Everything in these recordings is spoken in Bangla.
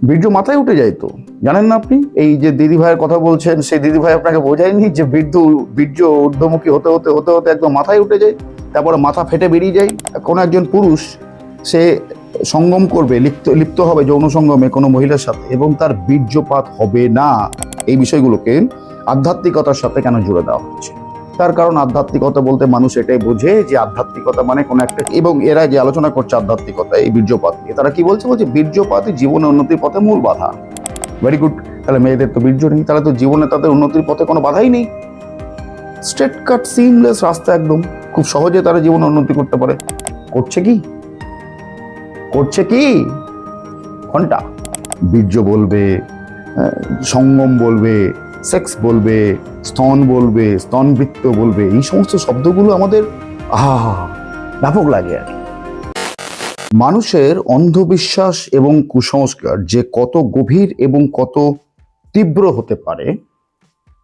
বীর্য মাথায় উঠে যায় তো, জানেন না আপনি? এই যে দিদি ভাইয়ের কথা বলছেন, সেই দিদি ভাই আপনাকে বোঝায়নি যে বীর্য ঊর্ধ্বমুখী হতে হতে হতে হতে একদম মাথায় উঠে যায়, তারপরে মাথা ফেটে বেরিয়ে যায়। কোনো একজন পুরুষ সে সঙ্গম করবে, লিপ্ত হবে যৌন সঙ্গমে কোনো মহিলার সাথে, এবং তার বীর্যপাত হবে না। এই বিষয়গুলোকে আধ্যাত্মিকতার সাথে কেন জুড়ে দেওয়া হচ্ছে? তার কারণ আধ্যাত্মিকতা বলতে মানুষ এটাই বোঝে যে আধ্যাত্মিকতা মানে কোনো একটা, এবং এরা যে আলোচনা করছে আধ্যাত্মিকতা এই বীর্যপাত নিয়ে, তারা কি বলছে? বলছে বীর্যপাতই জীবনে উন্নতির পথে মূল বাধা। Very good. তাহলে মেয়েদের তো বীর্য নেই, তাহলে তো জীবনে তাদের উন্নতির পথে কোনো বাধাই নেই। স্ট্রেট কাট সিমলেস রাস্তা, একদম খুব সহজে তারা জীবনে উন্নতি করতে পারে। করছে কি? ঘন্টা বীর্য বলবে, সঙ্গম বলবে, সেক্স বলবে, স্তন বলবে, স্তনবৃত্ত বলবে, এই সমস্ত শব্দগুলো আমাদের ব্যাপক লাগে আর কি। মানুষের অন্ধবিশ্বাস এবং কুসংস্কার যে কত গভীর এবং কত তীব্র হতে পারে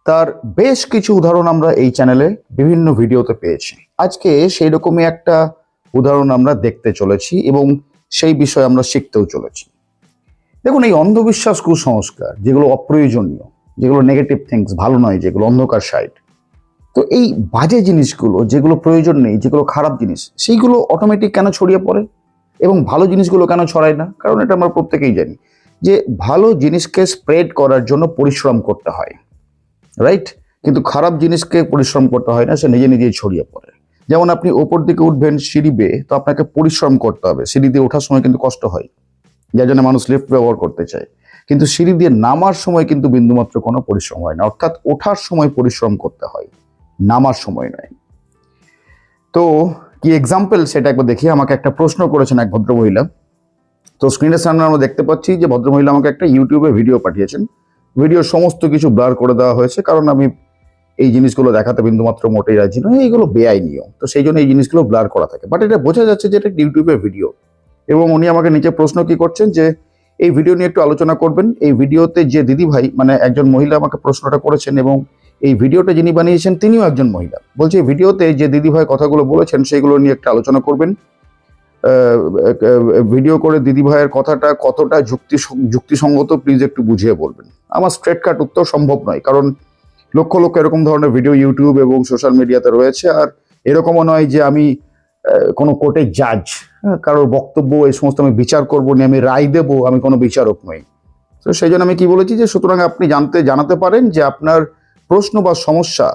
তার বেশ কিছু উদাহরণ আমরা এই চ্যানেলে বিভিন্ন ভিডিওতে পেয়েছি। আজকে সেই রকমই একটা উদাহরণ আমরা দেখতে চলেছি এবং সেই বিষয়ে আমরা শিখতেও চলেছি। দেখুন, এই অন্ধবিশ্বাস কুসংস্কার যেগুলো অপ্রয়োজনীয়, যেগুলো নেগেটিভ থিংস, ভালো নয়, যেগুলো অন্ধকার সাইড, তো এই বাজে জিনিসগুলো যেগুলো প্রয়োজন নেই, যেগুলো খারাপ জিনিস, সেইগুলো অটোমেটিক কেন ছড়িয়ে পড়ে এবং ভালো জিনিসগুলো কেন ছড়ায় না? কারণ এটা আমরা প্রত্যেকেই জানি যে ভালো জিনিসকে স্প্রেড করার জন্য পরিশ্রম করতে হয়, রাইট? কিন্তু খারাপ জিনিসকে পরিশ্রম করতে হয় না, সে নিজে নিজেই ছড়িয়ে পড়ে। যেমন আপনি ওপর দিকে উঠবেন সিঁড়ি বেয়ে, তো আপনাকে পরিশ্রম করতে হবে। সিঁড়ি দিয়ে ওঠার সময় কিন্তু কষ্ট হয়, যার জন্য মানুষ লিফট ব্যবহার করতে চায়। কিন্তু সিঁড়ি দিয়ে নামার সময় কিন্তু বিন্দুমাত্র কোনো পরিশ্রম হয় না। অর্থাৎ ওঠার সময় পরিশ্রম করতে হয়, নামার সময় নয়। তো কি এক্সাম্পল সেটা একবার দেখি। আমাকে একটা প্রশ্ন করেছেন এক ভদ্রমহিলা। তো স্ক্রিনের সামনে আমরা দেখতে পাচ্ছি যে ভদ্রমহিলা আমাকে একটা ইউটিউবে ভিডিও পাঠিয়েছেন। ভিডিওর সমস্ত কিছু ব্লার করে দেওয়া হয়েছে, কারণ আমি এই জিনিসগুলো দেখাতে বিন্দুমাত্র মোটেই রাজি নয়, এইগুলো বেআইনিও। তো সেই জন্য এই জিনিসগুলো ব্লার করা থাকে, বাট এটা বোঝা যাচ্ছে যে এটা ইউটিউবের ভিডিও। এবং উনি আমাকে নিচে প্রশ্ন কি করছেন যে এই ভিডিও নিয়ে একটু আলোচনা করবেন। এই ভিডিওতে যে দিদি ভাই, মানে একজন মহিলা আমাকে প্রশ্নটা করেছেন, এবং এই ভিডিওটা যিনি বানিয়েছেন তিনিও একজন মহিলা। বলছে এই ভিডিওতে যে দিদি ভাই কথাগুলো বলেছেন সেগুলো নিয়ে একটা আলোচনা করবেন। ভিডিও করে দিদি ভাইয়ের কথাটা কতটা যুক্তিসঙ্গত প্লিজ একটু বুঝিয়ে বলবেন। আমার স্ট্রেট কাট উত্তর সম্ভব নয়, কারণ লক্ষ লক্ষ এরকম ধরনের ভিডিও ইউটিউব এবং সোশ্যাল মিডিয়াতে রয়েছে। আর এরকমও নয় যে আমি কোনো কোর্টের জাজ, কারোর বক্তব্য এই সমস্ত আমি বিচার করবো না, আমি রায় দেবো, আমি কোনো বিচারক নই। তো সেই জন্য আমি কি বলেছি যে সুতরাং আপনি জানাতে পারেন যে আপনার প্রশ্ন বা সমস্যা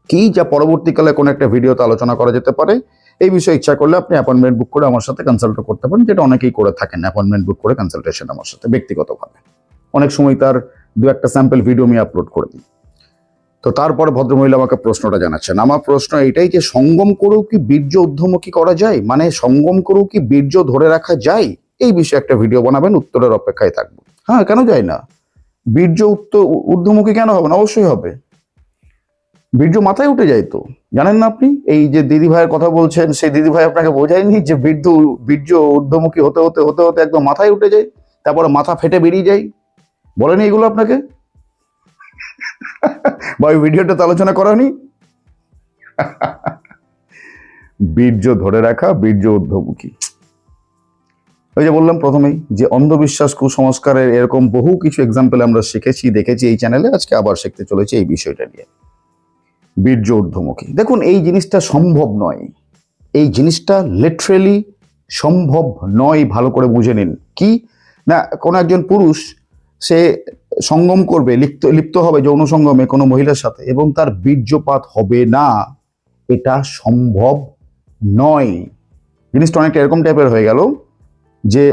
কি, যা পরবর্তীকালে কোনো একটা ভিডিওতে আলোচনা করা যেতে পারে। এই বিষয়ে ইচ্ছা করলে আপনি অ্যাপয়েন্টমেন্ট বুক করে আমার সাথে কনসাল্ট করতে পারেন, যেটা অনেকেই করে থাকেন, অ্যাপয়েন্টমেন্ট বুক করে কনসালটেশন আমার সাথে ব্যক্তিগতভাবে। অনেক সময় তার দু একটা স্যাম্পল ভিডিও আমি আপলোড করে দিই। তো তারপরে ভদ্রমহিলা আমাকে প্রশ্নটা জানাচ্ছেন। আমার প্রশ্ন এটাই যে সঙ্গম করেও কি বীর্য ঊর্ধ্বমুখী করা যায়, মানে সঙ্গম করেও কি বীর্য ধরে রাখা যায়? এই বিষয়ে একটা ভিডিও বানাবেন, উত্তরের অপেক্ষায় থাকবো। হ্যাঁ, কেন যায় না? বীর্য ঊর্ধ্বমুখী কেন হবে না? অবশ্যই হবে। বীর্য মাথায় উঠে যায় তো, জানেন না আপনি? এই যে দিদি ভাইয়ের কথা বলছেন, সেই দিদি ভাই আপনাকে বোঝায়নি যে বীর্য ঊর্ধ্বমুখী হতে হতে হতে হতে একদম মাথায় উঠে যায়, তারপরে মাথা ফেটে বেরিয়ে যায়? বলেনি এগুলো আপনাকে? বা ওই ভিডিওটা তো আলোচনা করানি? বীর্য ধরে রাখা, বীর্য ঊর্ধ্বমুখী। ওই যে বললাম প্রথমেই যে অন্ধবিশ্বাস কুসংস্কারের এরকম বহু কিছু এক্সাম্পল আমরা শিখেছি, দেখেছি এই চ্যানেলে। আজকে আবার শিখতে চলেছি এই বিষয়টা নিয়ে, বীর্য ঊর্ধ্বমুখী। দেখুন, এই জিনিসটা সম্ভব নয়, এই জিনিসটা লিটারেলি সম্ভব নয়। ভালো করে বুঝে নিন। কি না, কোনো একজন পুরুষ সে সঙ্গম করবে, লিপ্ত হবে যৌন সঙ্গমে কোনো মহিলার সাথে, এবং তার বীর্যপাত হবে না, এটা সম্ভব নয়। জিনিসটা অনেকটা এরকম টাইপের হয়ে গেল যে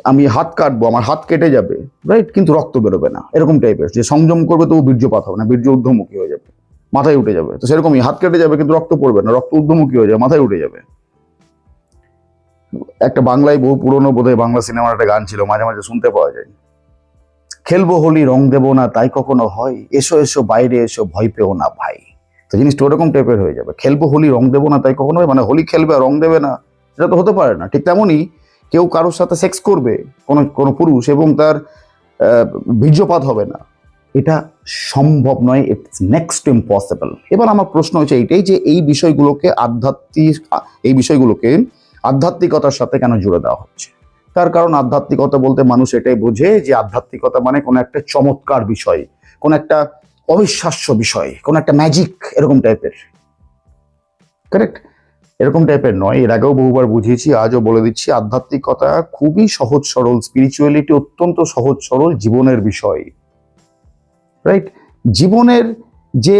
আমি হাত কাটবো, আমার হাত কেটে যাবে, রাইট, কিন্তু রক্ত বেরোবে না, এরকম টাইপের। যে সংযম করবে তবু বীর্যপাত হবে না, বীর্য ঊর্ধ্বমুখী হয়ে যাবে, মাথায় উঠে যাবে। তো সেরকমই হাত কেটে যাবে কিন্তু রক্ত পড়বে না, রক্ত ঊর্ধ্বমুখী হয়ে যাবে, মাথায় উঠে যাবে। একটা বাংলায় বহু পুরনো বোধহয় বাংলা সিনেমার একটা গান ছিল, মাঝে মাঝে শুনতে পাওয়া যায়, খেলবো হোলি রং দেবো না তাই কখনো হয়, এসো এসো বাইরে এসো ভয় পেও না ভাই। তো জিনিসটা ওরকম টাইপের হয়ে যাবে। খেলবো হোলি রং দেবো না তাই কখনো হয়, মানে হোলি খেলবে আর রং দেবে না, সেটা তো হতে পারে না। ঠিক তেমনই কেউ কারোর সাথে সেক্স করবে, কোনো পুরুষ, এবং তার বীর্যপাত হবে না, এটা সম্ভব নয়, ইটস নেক্সট টু ইম্পসিবল। এবার আমার প্রশ্ন হচ্ছে এইটাই যে এই বিষয়গুলোকে আধ্যাত্মিকতার সাথে কেন জুড়ে দেওয়া হচ্ছে? তার কারণ আধ্যাত্মিকতা বলতে মানুষ এটাই বোঝে যে আধ্যাত্মিকতা মানে কোনো একটা চমৎকার বিষয়, কোন একটা অবিশ্বাস্য বিষয়, কোন একটা ম্যাজিক, এরকম টাইপের। কারেক্ট? এরকম টাইপের নয়। এর আগেও বহুবার বুঝিয়েছি, আজও বলে দিচ্ছি, আধ্যাত্মিকতা খুবই সহজ সরল, স্পিরিচুয়ালিটি অত্যন্ত সহজ সরল জীবনের বিষয়। রাইট? জীবনের যে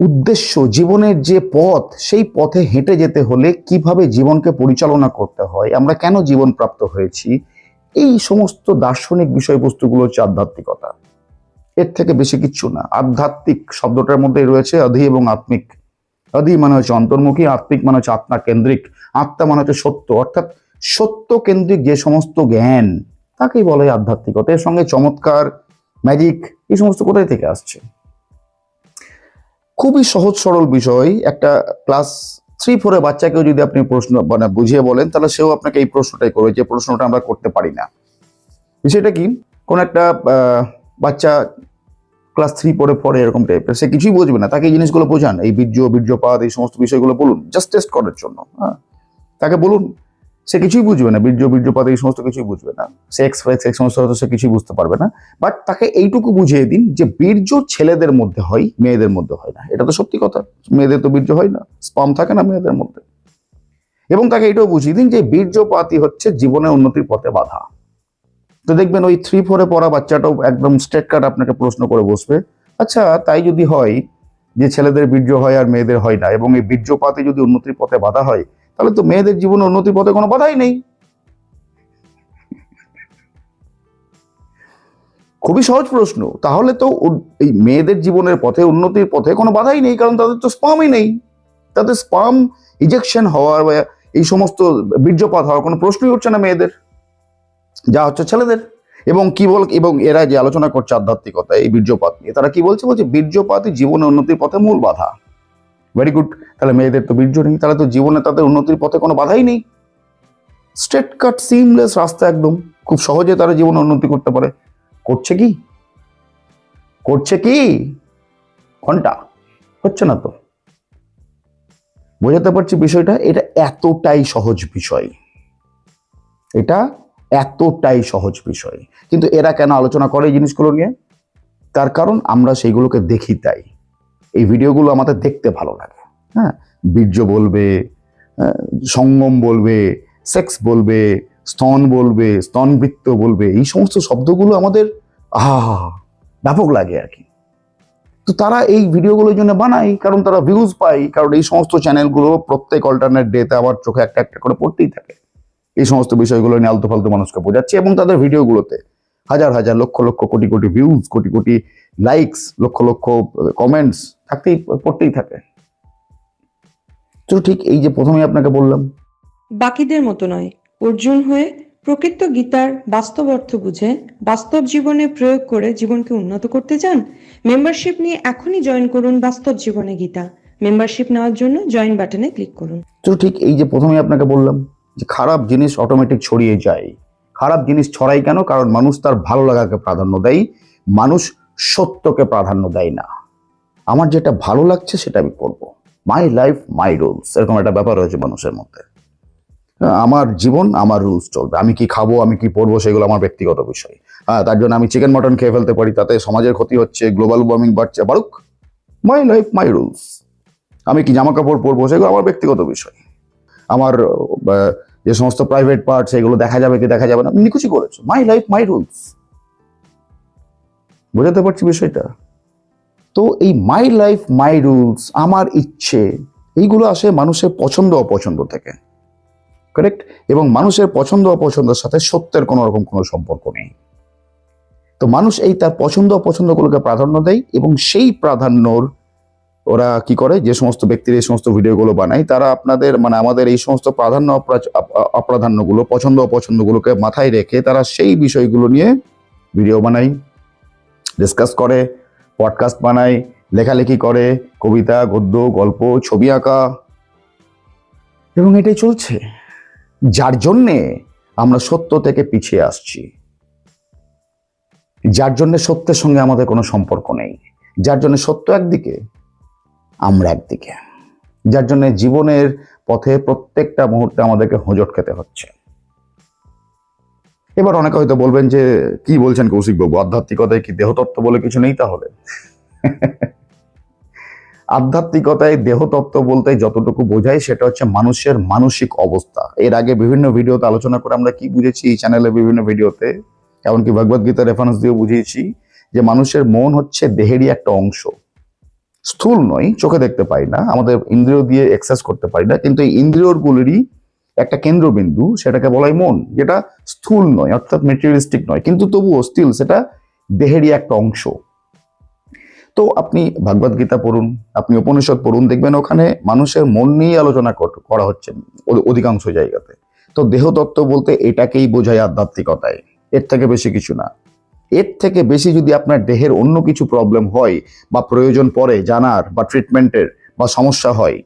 উদ্দেশ্য, জীবনের যে পথ, সেই পথে হেঁটে যেতে হলে কিভাবে জীবনকে পরিচালনা করতে হয়, আমরা কেন জীবন প্রাপ্ত হয়েছি, এই সমস্ত দার্শনিক বিষয়বস্তুগুলো হচ্ছে আধ্যাত্মিকতা। এর থেকে বেশি কিচ্ছু না। আধ্যাত্মিক শব্দটার মধ্যে রয়েছে অধি এবং আত্মিক। অধি মানে হচ্ছে অন্তর্মুখী, আত্মিক মানে হচ্ছে আত্মা কেন্দ্রিক, আত্মা মানে হচ্ছে সত্য, অর্থাৎ সত্য কেন্দ্রিক যে সমস্ত জ্ঞান, তাকেই বলে আধ্যাত্মিকতা। এর সঙ্গে চমৎকার, ম্যাজিক, এই সমস্ত কোথায় থেকে আসছে? খুবই সহজ সরল বিষয়। একটা ক্লাস 3-4 বাচ্চাকেও যদি আপনি প্রশ্ন মানে বুঝিয়ে বলেন, তাহলে সেও আপনাকে এই প্রশ্নটাই করবে, যে প্রশ্নটা আমরা করতে পারি না। বিষয়টা কি? কোন একটা বাচ্চা ক্লাস 3 পড়ে এরকম টাইপের, সে কিছুই বুঝবে না, তাকে এই জিনিসগুলো বোঝান, এই বীর্যপাত, এই সমস্ত বিষয়গুলো বলুন, জাস্ট টেস্ট করার জন্য। হ্যাঁ, তাকে বলুন, সে কিছুই বুঝবে না, বীর্যপাত এই সমস্ত কিছুই বুঝবে না, সেক্স সমস্ত হয়তো সে কিছুই বুঝতে পারবে না। বাট তাকে এইটুকু বুঝিয়ে দিন যে বীর্য ছেলেদের মধ্যে হয়, মেয়েদের মধ্যে হয় না। এটা তো সত্যি কথা, মেয়েদের তো বীর্য হয় না, স্পার্ম থাকে না মেয়েদের মধ্যে। এবং তাকে এটাও বুঝিয়ে দিন যে বীর্যপাতই হচ্ছে জীবনের উন্নতির পথে বাধা। তো দেখবেন ওই 3-4 পড়া বাচ্চাটাও একদম স্ট্রেট কাট আপনাকে প্রশ্ন করে বসবে, আচ্ছা তাই যদি হয় যে ছেলেদের বীর্য হয় আর মেয়েদের হয় না, এবং এই বীর্যপাতে যদি উন্নতির পথে বাধা হয়, তাহলে তো মেয়েদের জীবনে উন্নতির পথে কোনো বাধাই নেই। খুবই সহজ প্রশ্ন। তাহলে তো এই মেয়েদের জীবনের পথে, উন্নতির পথে কোনো বাধাই নেই, কারণ তাদের তো স্পামই নেই। তাদের স্পাম ইজেকশন হওয়ার বা এই সমস্ত বীর্যপাত হওয়ার কোনো প্রশ্নই উঠছে না মেয়েদের, যা হচ্ছে ছেলেদের। এবং এরা যে আলোচনা করছে আধ্যাত্মিকতা এই বীর্যপাত নিয়ে, তারা কি বলছে? বলছে বীর্যপাতই জীবনে উন্নতির পথে মূল বাধা। Very good. তাহলে মেয়েদের তো বীর্য নেই, তাহলে তো জীবনে তাদের উন্নতির পথে কোনো বাধাই নেই। স্ট্রেট কাট সিমলেস রাস্তা, একদম খুব সহজে তারা জীবনে উন্নতি করতে পারে। করছে কি? করছে কি? ঘন্টা হচ্ছে না তো। বোঝাতে পারছি বিষয়টা? এটা এতটাই সহজ বিষয়, এটা এতটাই সহজ বিষয়। কিন্তু এরা কেন আলোচনা করে এই জিনিসগুলো নিয়ে? তার কারণ আমরা সেইগুলোকে দেখি, তাই এই ভিডিওগুলো আমাদের দেখতে ভালো লাগে। হ্যাঁ, বীর্য বলবে, সঙ্গম বলবে, সেক্স বলবে, স্তন বলবে, স্তনবৃত্ত বলবে, এই সমস্ত শব্দগুলো আমাদের ব্যাপক লাগে আর কি। তো তারা এই ভিডিওগুলোর জন্য বানায়, কারণ তারা ভিউজ পায়, কারণ এই সমস্ত চ্যানেলগুলো প্রত্যেক অল্টারনেট ডেতে আমার চোখে একটা একটা করে পড়তেই থাকে। এই সমস্ত বিষয়গুলো নিয়ে আলতু ফালতু মানুষকে বোঝাচ্ছে, এবং তাদের ভিডিওগুলোতে হাজার হাজার, lakh lakh, crore crore views, crore crore likes, lakh lakh comments পড়তেই থাকে। তো ঠিক এই যে প্রথমেই আপনাকে বললাম, বাকিদের মতো নয়, অর্জুন হয়ে প্রকৃত গীতার বাস্তব অর্থ বুঝে বাস্তব জীবনে প্রয়োগ করে জীবনকে উন্নত করতে চান? মেম্বারশিপ নিয়ে এখনই জয়েন করুন বাস্তব জীবনে গীতা। মেম্বারশিপ নেওয়ার জন্য জয়েন বাটনে ক্লিক করুন। তো ঠিক এই যে প্রথমেই আপনাকে বললাম যে খারাপ জিনিস অটোমেটিক ছড়িয়ে যায়। খারাপ জিনিস ছড়াই কেন? কারণ মানুষ তার ভালো লাগাকে প্রাধান্য দেয়, মানুষ সত্যকে প্রাধান্য দেয় না। আমার যেটা ভালো লাগছে সেটা আমি করব, মাই লাইফ মাই রুলস, এরকম একটা ব্যাপার রয়েছে মানুষের মধ্যে। আমার জীবন আমার রুলস চলবে, আমি কি খাবো, আমি কি পরবো, সেগুলো আমার ব্যক্তিগত বিষয়। তার জন্য আমি চিকেন মটন খেয়ে ফেলতে পারি, তাতে সমাজের ক্ষতি হচ্ছে, গ্লোবাল ওয়ার্মিং বাড়ছে, বাড়ুক, মাই লাইফ মাই রুলস। আমি কি জামা কাপড় পরবো, সেগুলো আমার ব্যক্তিগত বিষয়। আমার যে সমস্ত প্রাইভেট পার্ট, সেগুলো দেখা যাবে কি দেখা যাবে না, নিকুচি করেছো, মাই লাইফ মাই রুলস। বোঝাতে পারছি বিষয়টা? তো এই মাই লাইফ মাই রুলস, আমার ইচ্ছে, এইগুলো আসে মানুষের পছন্দ অপছন্দ থেকে। কারেক্ট? এবং মানুষের পছন্দ অপছন্দের সাথে সত্যের কোনো রকম কোনো সম্পর্ক নেই। তো মানুষ এই তার পছন্দ অপছন্দগুলোকে প্রাধান্য দেয়, এবং সেই প্রাধান্যর ওরা কি করে, যে সমস্ত ব্যক্তির এই সমস্ত ভিডিওগুলো বানায়, তারা আপনাদের মানে আমাদের এই সমস্ত প্রাধান্য অপ্রাধান্যগুলো, পছন্দ অপছন্দগুলোকে মাথায় রেখে তারা সেই বিষয়গুলো নিয়ে ভিডিও বানায়, ডিসকাস করে, পডকাস্ট বানায়, লেখালেখি করে, কবিতা, গদ্য, গল্প, ছবি আঁকা, এবং এটাই চলছে। যার জন্যে আমরা সত্য থেকে পিছিয়ে আসছি, যার জন্য সত্যের সঙ্গে আমাদের কোনো সম্পর্ক নেই, যার জন্য সত্য একদিকে, আমরা একদিকে, যার জন্য জীবনের পথে প্রত্যেকটা মুহূর্তে আমাদেরকে হোঁচট খেতে হচ্ছে। এবার অনেকে হয়তো বলবেন যে কি বলছেন কৌশিক বাবু, আধ্যাত্মিকতায় কি দেহতত্ত্ব বলে কিছু নেই? তাহলে আধ্যাত্মিকতায় দেহতত্ত্ব বলতে যতটুকু বোঝায় সেটা হচ্ছে মানুষের মানসিক অবস্থা। এর আগে বিভিন্ন ভিডিওতে আলোচনা করে আমরা কি বুঝেছি, এই চ্যানেলে বিভিন্ন ভিডিওতে, এমনকি ভগবদ গীতা রেফারেন্স দিয়ে বুঝিয়েছি যে মানুষের মন হচ্ছে দেহেরই একটা অংশ, স্থূল নয়, চোখে দেখতে পাই না, আমাদের ইন্দ্রিয় দিয়ে এক্সেস করতে পারি না, কিন্তু এই ইন্দ্রিয়গুলিরই একটা কেন্দ্রবিন্দু, সেটাকে বলাই মন, যেটা স্থূল নয়, অর্থাৎ মেটেরিয়ালিস্টিক নয়, কিন্তু তবুও স্টিল সেটা দেহেরই একটা অংশ। তো আপনি ভগবদ গীতা পড়ুন, আপনি উপনিষদ পড়ুন, দেখবেন ওখানে মানুষের মন নিয়ে আলোচনা করা হচ্ছে অধিকাংশ জায়গাতে। তো দেহতত্ত্ব বলতে এটাকেই বোঝায় আধ্যাত্মিকতায়, এর থেকে বেশি কিছু না। এর থেকে বেশি যদি আপনার দেহের অন্য কিছু প্রবলেম হয় বা প্রয়োজন পড়ে জানার বা ট্রিটমেন্টের বা সমস্যা হয়,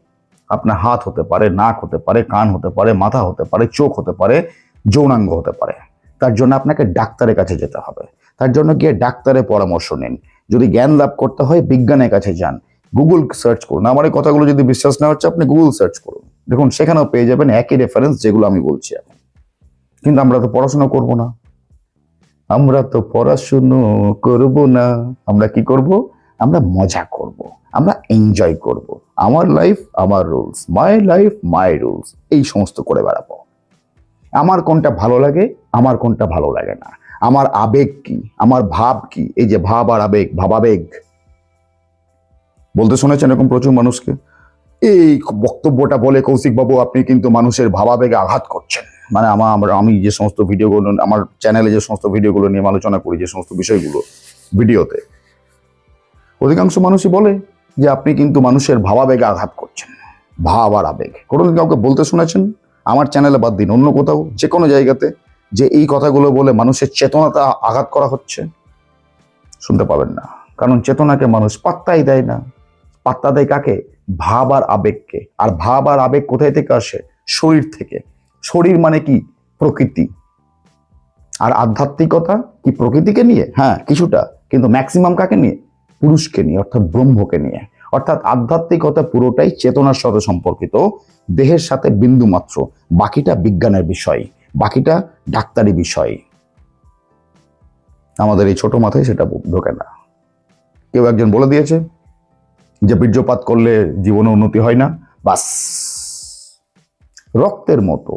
আপনার হাত হতে পারে, নাক হতে পারে, কান হতে পারে, মাথা হতে পারে, চোখ হতে পারে, যৌনাঙ্গ হতে পারে, তার জন্য আপনাকে ডাক্তারের কাছে যেতে হবে। তার জন্য গিয়ে ডাক্তারের পরামর্শ নিন। যদি জ্ঞান লাভ করতে হয় বিজ্ঞানের কাছে যান, গুগল সার্চ করুন। আমার এই কথাগুলো যদি বিশ্বাস না হচ্ছে আপনি গুগল সার্চ করুন, দেখুন সেখানেও পেয়ে যাবেন একই রেফারেন্স যেগুলো আমি বলছি এখন। কিন্তু আমরা তো পড়াশোনা করব না, আমরা তো পড়াশুনো করব না, আমরা কি করব? আমরা মজা করব, আমরা এনজয় করব। আমার লাইফ আমার rules, my life my rules, এই সমস্ত করে বেড়াবো। আমার কোনটা ভালো লাগে, আমার কোনটা ভালো লাগে না, আমার আবেগ কি, আমার ভাব কি। এই যে ভাব আর আবেগ, ভাবাবেগ বলতে শুনেছেন এরকম প্রচুর মানুষকে। এই বক্তব্যটা বলে কৌশিক বাবু আপনি কিন্তু মানুষের ভাবাবেগে আঘাত করছেন। মানে আমি যে সমস্ত ভিডিওগুলো, আমার চ্যানেলে যে সমস্ত ভিডিওগুলো নিয়ে আলোচনা করি, যে সমস্ত বিষয়গুলো ভিডিওতে, অধিকাংশ মানুষই বলে যে আপনি কিন্তু মানুষের ভাবাবেগে আঘাত করছেন। ভাব আর আবেগ কোনোদিন কাউকে বলতে শুনেছেন? আমার চ্যানেলে বাদ দিন, অন্য কোথাও যে কোনো জায়গাতে যে এই কথাগুলো বলে মানুষের চেতনাটা আঘাত করা হচ্ছে? শুনতে পাবেন না, কারণ চেতনাকে মানুষ পাত্তাই দেয় না। পাত্তা দেয় কাকে? ভাব আর আবেগকে। আর ভাব আর আবেগ কোথায় থেকে আসে? শরীর থেকে। শরীর মানে কি? প্রকৃতি। আর আধ্যাত্মিকতা কি প্রকৃতিকে নিয়ে? হ্যাঁ কিছুটা, কিন্তু ম্যাক্সিমাম কাকে নিয়ে? পুরুষকে নিয়ে, অর্থাৎ ব্রহ্মকে নিয়ে। অর্থাৎ আধ্যাত্মিকতা পুরোটাই চেতনার সাথে সম্পর্কিত, দেহের সাথে বিন্দু মাত্র। বাকিটা বিজ্ঞানের বিষয়, বাকিটা ডাক্তারি বিষয়। আমাদের এই ছোট মাথায় সেটা ঢোকে না। কেউ একজন বলে দিয়েছে যে বীর্যপাত করলে জীবনে উন্নতি হয় না, বাস। রক্তের মতো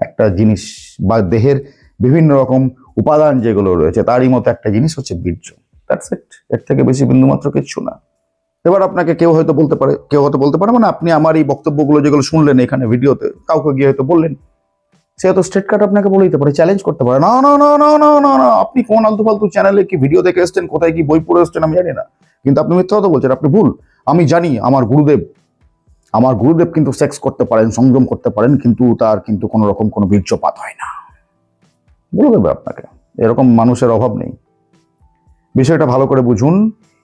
একটা জিনিস বা দেহের বিভিন্ন রকম উপাদান যেগুলো রয়েছে তারই মতো একটা জিনিস হচ্ছে বীর্য। দ্যাটস ইট, এর থেকে বেশি বিন্দুমাত্র কিচ্ছু না। এবার আপনাকে কেউ হয়তো বলতে পারে মানে আপনি আমার এই বক্তব্যগুলো যেগুলো শুনলেন এখানে ভিডিওতে, কাউকে গিয়ে হয়তো বললেন, সে হয়তো স্ট্রেট কাট আপনাকে বলে দিতে পারে, চ্যালেঞ্জ করতে পারে, না না না না না না না, আপনি কোন আলতু ফালতু চ্যানেলে কি ভিডিও দেখে এসছেন, কোথায় কি বই পড়ে এসছেন আমি জানি না, কিন্তু আপনি মিথ্যা কথা বলছেন, আপনি ভুল। আমি জানি আমার গুরুদেব কিন্তু সেক্স করতে পারেন, সংযম করতে পারেন, কিন্তু তার কিন্তু কোনো রকম কোনো বীর্যপাত হয় না, বলে দেবে আপনাকে। এরকম মানুষের অভাব নেই। বিষয়টা ভালো করে বুঝুন,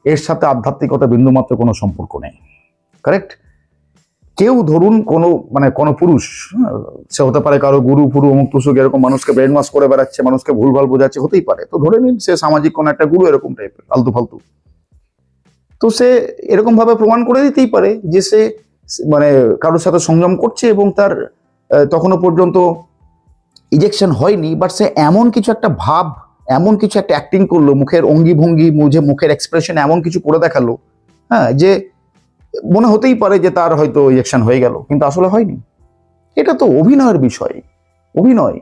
এর সাথে আধ্যাত্মিকতা বিন্দুমাত্র কোনো সম্পর্ক নেই। কারেক্ট? কেউ ধরুন কোনো পুরুষ, সে হতে পারে কারো গুরু ফুরু অমুক তুসুক, এরকম মানুষকে ব্রেন ওয়াশ করে বেড়াচ্ছে, মানুষকে ভুলভাল বোঝাচ্ছে, হতেই পারে। তো ধরে নিন সে সামাজিক কোনো একটা গুরু, এরকম টাইপের আলতু ফালতু। তো সে এরকম ভাবে প্রমাণ করে দিতেই পারে যে সে কারোর সাথে সংযম করছে এবং তার তখনো পর্যন্ত ইজেকশন হয়নি, বাট সে এমন কিছু একটা ভাব, এমন কিছু একটা অ্যাক্টিং করলো, মুখের অঙ্গি ভঙ্গি, মুখের এক্সপ্রেশন এমন কিছু করে দেখালো, হ্যাঁ, যে মনে হতেই পারে যে তার হয়তো ইজেকশন হয়ে গেল, কিন্তু আসলে হয়নি। এটা তো অভিনয়ের বিষয়, অভিনয়।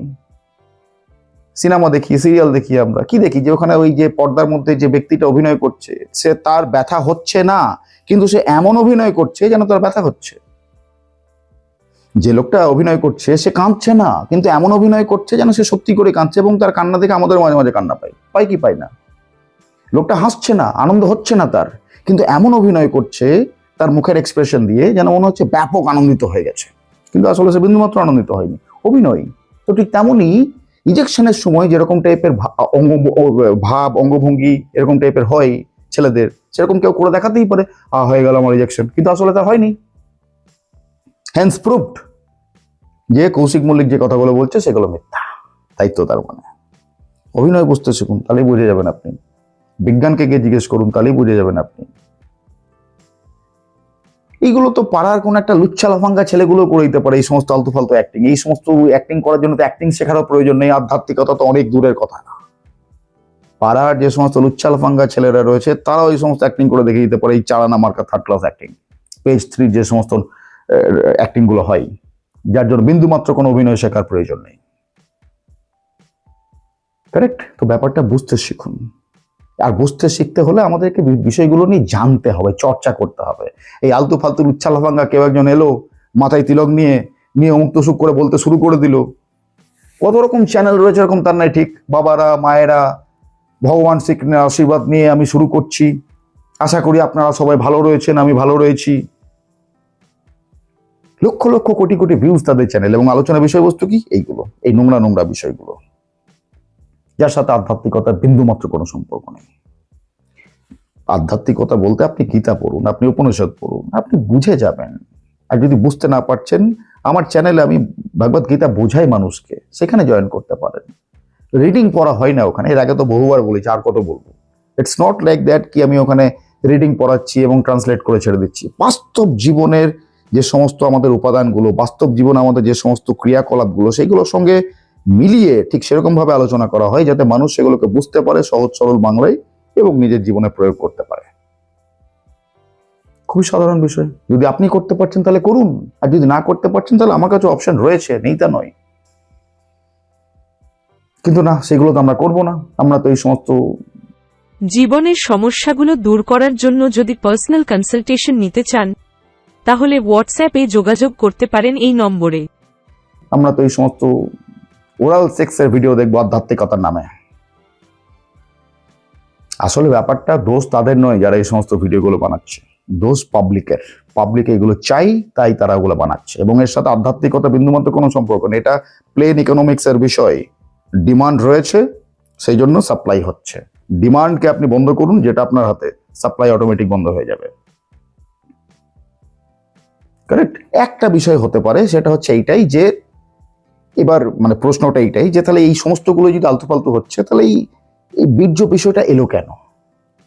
সিনেমা দেখি, সিরিয়াল দেখি, আমরা কি দেখি যে ওখানে ওই যে পর্দার মধ্যে যে ব্যক্তিটা অভিনয় করছে, সে তার ব্যথা হচ্ছে না, কিন্তু সে এমন অভিনয় করছে যেন তার ব্যথা হচ্ছে। যে লোকটা অভিনয় করছে সে কাঁদছে না, কিন্তু এমন অভিনয় করছে যেন সে সত্যি করে কাঁদছে, এবং তার কান্না দেখে আমাদের মাঝে মাঝে কান্না পাই কি পাই না। লোকটা হাসছে না, আনন্দ হচ্ছে না তার, কিন্তু এমন অভিনয় করছে তার মুখের এক্সপ্রেশন দিয়ে যেন মনে হচ্ছে ব্যাপক আনন্দিত হয়ে গেছে, কিন্তু আসলে সে বিন্দুমাত্র আনন্দিত হয়নি, অভিনয়। তো ঠিক তেমনই ইজেকশনের সময় যেরকম টাইপের ভাব অঙ্গভঙ্গি এরকম টাইপের হয় ছেলেদের, সেরকম কেউ করে দেখাতেই পারে, হয়ে গেল আমার ইজেকশন, কিন্তু আসলে তার হয়নি। হ্যান্স প্রুভড যে কৌশিক মল্লিক যে কথাগুলো বলছে সেগুলো মিথ্যা। তাই তো তার মানে অভিনয় বুঝতে শিখুন, তাহলেই বুঝে যাবেন আপনি। বিজ্ঞানকে গিয়ে জিজ্ঞেস করুন, তাহলেই বুঝে যাবেন আপনি। এইগুলো তো পাড়ার কোনো একটা লুচ্ছা লাফাঙ্গা ছেলেগুলো করে দিতে পারে, এই সমস্ত আলতু ফালতু অ্যাক্টিং। এই সমস্ত অ্যাক্টিং করার জন্য তো অ্যাক্টিং শেখারও প্রয়োজন নেই, আধ্যাত্মিকতা তো অনেক দূরের কথা। পাড়ার যে সমস্ত লুচ্ছা লাফাঙ্গা ছেলেরা রয়েছে তারাও এই সমস্ত অ্যাক্টিং করে দেখে দিতে পারে, এই চালানা মার্কা থার্ড ক্লাস অ্যাক্টিং, পেজ 3 যে সমস্ত অ্যাক্টিং গুলো হয়, যার জন্য বিন্দু মাত্র কোনো অভিনয় শেখার প্রয়োজন নেই। কারেক্ট? তো ব্যাপারটা বুঝতে শিখুন। আর বুঝতে শিখতে হলে আমাদেরকে বিষয়গুলো নিয়ে জানতে হবে, চর্চা করতে হবে। এই আলতু ফালতু লুচ্ছা লাফাঙ্গা কেউ একজন এলো মাথায় তিলক নিয়ে অমুক তসুক করে বলতে শুরু করে দিল। কত রকম চ্যানেল রয়েছে এরকম, তার নাই ঠিক। বাবারা, মায়েরা, ভগবান শ্রীকৃষ্ণের আশীর্বাদ নিয়ে আমি শুরু করছি, আশা করি আপনারা সবাই ভালো রয়েছেন, আমি ভালো রয়েছি। লক্ষ লক্ষ কোটি কোটি ভিউজ তাদের চ্যানেল, এবং আলোচনা বিষয়বস্তু কি? এইগুলো, এই নোংরা নোংরা বিষয়গুলো, যার সাথে আধ্যাত্মিকতার বিন্দু মাত্র কোনো সম্পর্ক নেই। আধ্যাত্মিকতা বলতে আপনি গীতা পড়ুন, আপনি উপনিষদ পড়ুন, আপনি বুঝে যাবেন। আর যদি বুঝতে না পারছেন, আমার চ্যানেলে আমি ভগবত গীতা বোঝাই মানুষকে, সেখানে জয়েন করতে পারেন। রিডিং পড়া হয় না ওখানে, এর আগে তো বহুবার বলেছি, আর কত বলবো। ইটস নট লাইক দ্যাট কি আমি ওখানে রিডিং পড়াচ্ছি এবং ট্রান্সলেট করে ছেড়ে দিচ্ছি। বাস্তব জীবনের যে সমস্ত আমাদের উপাদানগুলো, বাস্তব জীবনে আমাদের যে সমস্ত ক্রিয়াকলাপগুলো, সেগুলোর সঙ্গে মিলিয়ে ঠিক সেরকম ভাবে আলোচনা করা হয় যাতে মানুষ সেগুলোকে বুঝতে পারে সহজ সরল বাংলায় এবং নিজের জীবনে প্রয়োগ করতে পারে। খুবই সাধারণ বিষয়। যদি আপনি করতে পারছেন তাহলে করুন, আর যদি না করতে পারছেন তাহলে আমার কাছে অপশন রয়েছে, নেই তা নয়। কিন্তু না, সেগুলো তো আমরা করবো না। আমরা তো এই সমস্ত জীবনের সমস্যাগুলো দূর করার জন্য যদি পার্সোনাল কনসালটেশন নিতে চান তাহলে হোয়াটসঅ্যাপে যোগাযোগ করতে পারেন এই নম্বরে। ওরাল সেক্সের ভিডিও দেখবো আধ্যাত্মিকতার নামে। আসলে ব্যাপারটা দোষ তাদের নয় যারা এই সমস্ত ভিডিওগুলো বানাচ্ছে, দোষ পাবলিকের। পাবলিক এগুলো চাই, তাই তারা ওগুলো বানাচ্ছে, এবং এর সাথে আধ্যাত্মিকতা বিন্দুমাত্র কোনো সম্পর্ক নেই। এটা প্লেন ইকোনমিক্স এর বিষয়। ডিমান্ড রয়েছে, সেই জন্য সাপ্লাই হচ্ছে। ডিমান্ডকে আপনি বন্ধ করুন, যেটা আপনার হাতে, সাপ্লাই অটোমেটিক বন্ধ হয়ে যাবে। কারেক্ট? একটা বিষয় হতে পারে, সেটা হচ্ছে এইটাই যে, এবার মানে প্রশ্নটা এইটাই যে, তাহলে এই সমস্তগুলো যদি আলতু ফালতু হচ্ছে, তাহলে এই বীর্য বিষয়টা এলো কেন?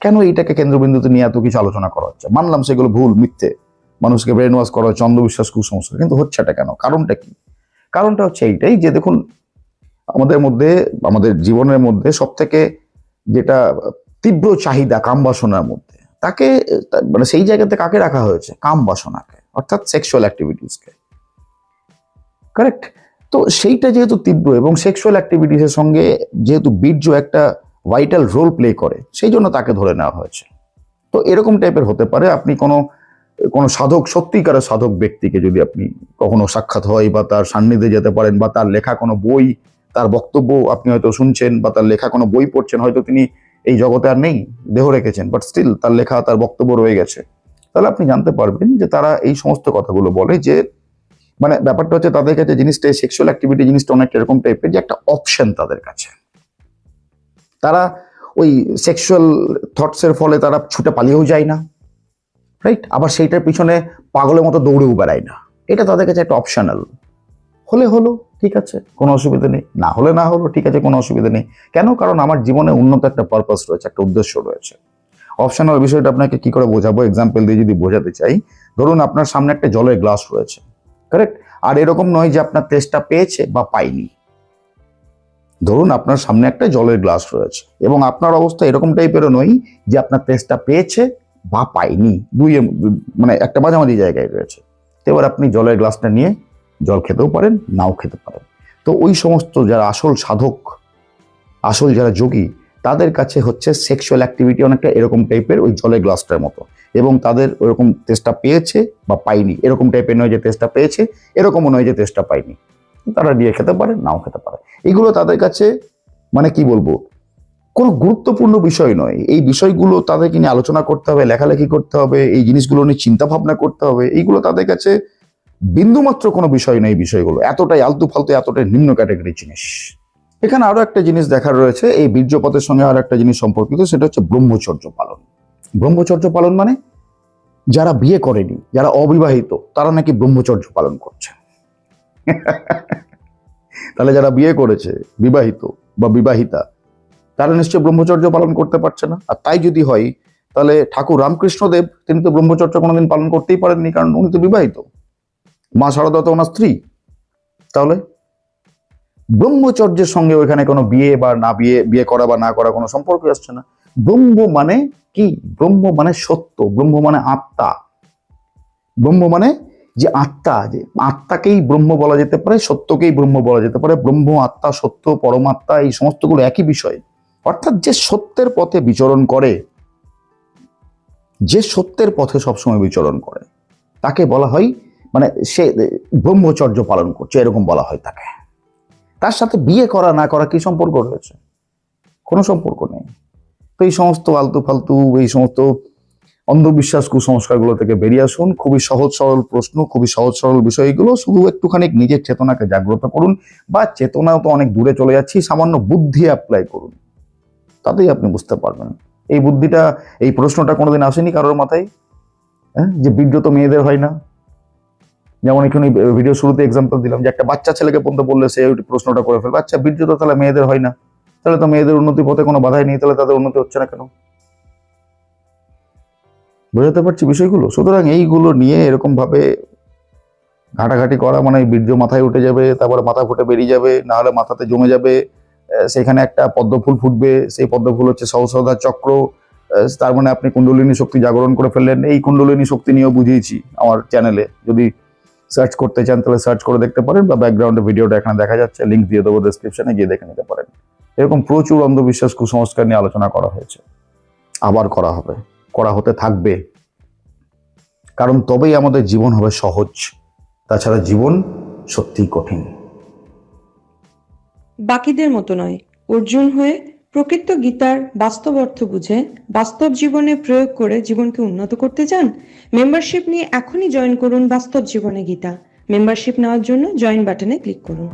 কেন এইটাকে কেন্দ্রবিন্দুতে নিয়ে এত কিছু আলোচনা করা হচ্ছে? মানলাম সেগুলো ভুল, মিথ্যে, মানুষকে ব্রেন ওয়াশ করা হচ্ছে, অন্ধবিশ্বাস, কুসংস্কার, কিন্তু হচ্ছেটা কেন? কারণটা কি? কারণটা হচ্ছে এইটাই যে, দেখুন, আমাদের জীবনের মধ্যে সব থেকে যেটা তীব্র চাহিদা কাম বাসনার মধ্যে, তাকে মানে সেই জায়গাতে কাকে রাখা হয়েছে? কাম বাসনাকে, অর্থাৎ সেক্সুয়াল অ্যাক্টিভিটিসকে। কারেক্ট? তো সেইটা যেহেতু তীব্র এবং সেক্সুয়াল অ্যাক্টিভিটিসের সঙ্গে যেহেতু বীর্য একটা ভাইটাল রোল প্লে করে, সেই জন্য তাকে ধরে নেওয়া হয়েছে। তো এরকম টাইপের হতে পারে। আপনি কোনো সাধক, সত্যিকারের সাধক ব্যক্তিকে যদি আপনি কখনো সাক্ষাৎ হয় বা তার সান্নিধ্যে যেতে পারেন, বা তার লেখা কোনো বই, তার বক্তব্য আপনি হয়তো শুনছেন, বা তার লেখা কোনো বই পড়ছেন, হয়তো তিনি এই জগতে আর নেই, দেহ রেখেছেন, বাট স্টিল তার লেখা, তার বক্তব্য রয়ে গেছে, তাহলে আপনি জানতে পারবেন যে তারা এই সমস্ত কথাগুলো বলে যে, মানে ব্যাপারটা হচ্ছে তাদের কাছে জিনিসটা, সেক্সুয়াল অ্যাক্টিভিটি জিনিসটা অনেকটা এরকম টাইপের যে একটা অপশন তাদের কাছে। তারা ওই সেক্সুয়াল থটসের ফলে তারা ছুটে পালিয়েও যায় না, রাইট? আবার সেইটার পিছনে পাগলের মতো দৌড়েও বেড়ায় না। এটা তাদের কাছে একটা অপশনাল। হলে হলো, ঠিক আছে, কোনো অসুবিধা নেই, না হলে না হলো, ঠিক আছে, কোনো অসুবিধা নেই। কেন? কারণ আমার জীবনে উন্নত একটা পারপাস রয়েছে, একটা উদ্দেশ্য রয়েছে। অপশনাল বিষয়টা আপনাকে কি করে বোঝাবো? এক্সাম্পল দিয়ে যদি বোঝাতে চাই, ধরুন আপনার সামনে একটা জলের গ্লাস রয়েছে, কারেক্ট? আর এরকম নয় যে আপনার তেষ্টা পেয়েছে বা পাইনি। ধরুন আপনার সামনে একটা জলের গ্লাস রয়েছে, এবং আপনার অবস্থা এরকম টাইপেরও নয় যে আপনার তেষ্টা পেয়েছে বা পাইনি, মানে একটা মাঝামাঝি জায়গায় রয়েছে। এবার আপনি জলের গ্লাসটা নিয়ে জল খেতেও পারেন, নাও খেতে পারেন। তো ওই সমস্ত যারা আসল সাধক, আসল যারা যোগী, তাদের কাছে হচ্ছে সেক্সুয়াল অ্যাক্টিভিটি অনেকটা এরকম টাইপের, ওই জলের গ্লাসটার মতো। এবং তাদের ওরকম তেষ্টা পেয়েছে বা পাইনি, এরকম টাইপের নয় যে তেষ্টা পেয়েছে, এরকমও নয় যে তেষ্টা পাইনি। তারা দিয়ে খেতে পারে, নাও খেতে পারে। এগুলো তাদের কাছে মানে কি বলবো, কোনো গুরুত্বপূর্ণ বিষয় নয়। এই বিষয়গুলো তাদেরকে নিয়ে আলোচনা করতে হবে, লেখালেখি করতে হবে, এই জিনিসগুলো নিয়ে চিন্তা ভাবনা করতে হবে। এইগুলো তাদের কাছে বিন্দুমাত্র কোনো বিষয় নেই। বিষয়গুলো এতটাই আলতু ফালতু, এতটাই নিম্ন ক্যাটাগরির জিনিস। এখানে আরো একটা জিনিস দেখার রয়েছে, এই বীর্যপাতের সঙ্গে আরো একটা জিনিস সম্পর্কিত, সেটা হচ্ছে ব্রহ্মচর্য পালন। ব্রহ্মচর্য পালন মানে যারা বিয়ে করেনি, যারা অবিবাহিত, তারা নাকি ব্রহ্মচর্য পালন করছে। তাহলে যারা বিয়ে করেছে, বিবাহিত বা বিবাহিতা, তারা নিশ্চয় ব্রহ্মচর্য পালন করতে পারছে না। আর তাই যদি হয়, তাহলে ঠাকুর রামকৃষ্ণদেব তিনি তো ব্রহ্মচর্য কোনোদিন পালন করতেই পারেননি, কারণ উনি তো বিবাহিত, মা শারদা তো ওনার স্ত্রী। তাহলে ব্রহ্মচর্যের সঙ্গে ওইখানে কোনো বিয়ে বা না বিয়ে করা বা না করা কোনো সম্পর্ক আসছে না। ব্রহ্ম মানে কি? ব্রহ্ম মানে সত্য, ব্রহ্ম মানে আত্মা। ব্রহ্ম মানে যে আত্মা, যে আত্মাকেই ব্রহ্ম বলা যেতে পারে, সত্যকেই ব্রহ্ম বলা যেতে পারে। ব্রহ্ম, আত্মা, সত্য, পরমাত্মা এই সমস্তগুলো একই বিষয়। অর্থাৎ যে সত্যের পথে বিচরণ করে, যে সত্যের পথে সবসময় বিচরণ করে, তাকে বলা হয়, মানে সে ব্রহ্মচর্য পালন করছে এরকম বলা হয় তাকে। তার সাথে বিয়ে করা না করা কি সম্পর্ক রয়েছে? কোনো সম্পর্ক নেই। তো এই সমস্ত আলতু ফালতু, এই সমস্ত অন্ধবিশ্বাস, কুসংস্কারগুলো থেকে বেরিয়ে আসুন। খুবই সহজ সরল প্রশ্ন, খুবই সহজ সরল বিষয়গুলো, শুধু একটুখানি নিজের চেতনাকে জাগ্রত করুন, বা চেতনাও তো অনেক দূরে চলে যাচ্ছি, সামান্য বুদ্ধি অ্যাপ্লাই করুন, তাতেই আপনি বুঝতে পারবেন। এই বুদ্ধিটা, এই প্রশ্নটা কোনোদিন আসেনি কারোর মাথায়? হ্যাঁ, যে বীর্য তো মেয়েদের হয় না। যেমন এখানে ভিডিও শুরুতে এক্সাম্পল দিলাম যে একটা বাচ্চা ছেলেকে পর্যন্ত বললে সে ওই প্রশ্নটা করে ফেলবে, আচ্ছা বীর্য তো তাহলে মেয়েদের হয় না, তাহলে তো মেয়েদের উন্নতি পথে কোনো বাধাই নেই, তাহলে তাদের উন্নতি হচ্ছে না কেন? বোঝাতে পারছি বিষয়গুলো? সুতরাং এইগুলো নিয়ে এরকম ভাবে ঘাটাঘাটি করা মানে বীর্য মাথায় উঠে যাবে, তারপরে মাথা ফুটে বেরিয়ে যাবে, না হলে মাথাতে জমে যাবে, সেখানে একটা পদ্ম ফুল ফুটবে, সেই পদ্ম ফুল হচ্ছে সহস্রধার চক্র, তার মানে আপনি কুণ্ডলিনী শক্তি জাগরণ করে ফেললেন। এই কুণ্ডলিনী শক্তি নিয়েও বুঝিয়েছি আমার চ্যানেলে, যদি সার্চ করতে চান তাহলে সার্চ করে দেখতে পারেন, বা ব্যাকগ্রাউন্ডে ভিডিওটা এখানে দেখা যাচ্ছে, লিঙ্ক দিয়ে দেবো ডেসক্রিপশনে, গিয়ে দেখে নিতে পারেন। এরকম প্রচুর অন্ধবিশ্বাস, কুসংস্কার নিয়ে আলোচনা করা হয়েছে, আবার করা হবে, করা হতে থাকবে, কারণ তবেই আমাদের জীবন হবে সহজ। তাছাড়া জীবন সত্যিই কঠিন। বাকিদের মতো নয়, অর্জুন হয়ে প্রকৃত গীতার বাস্তব অর্থ বুঝে বাস্তব জীবনে প্রয়োগ করে জীবনকে উন্নত করতে চান? মেম্বারশিপ নিয়ে এখনই জয়েন করুন বাস্তব জীবনে গীতা। মেম্বারশিপ নেওয়ার জন্য জয়েন বাটনে ক্লিক করুন।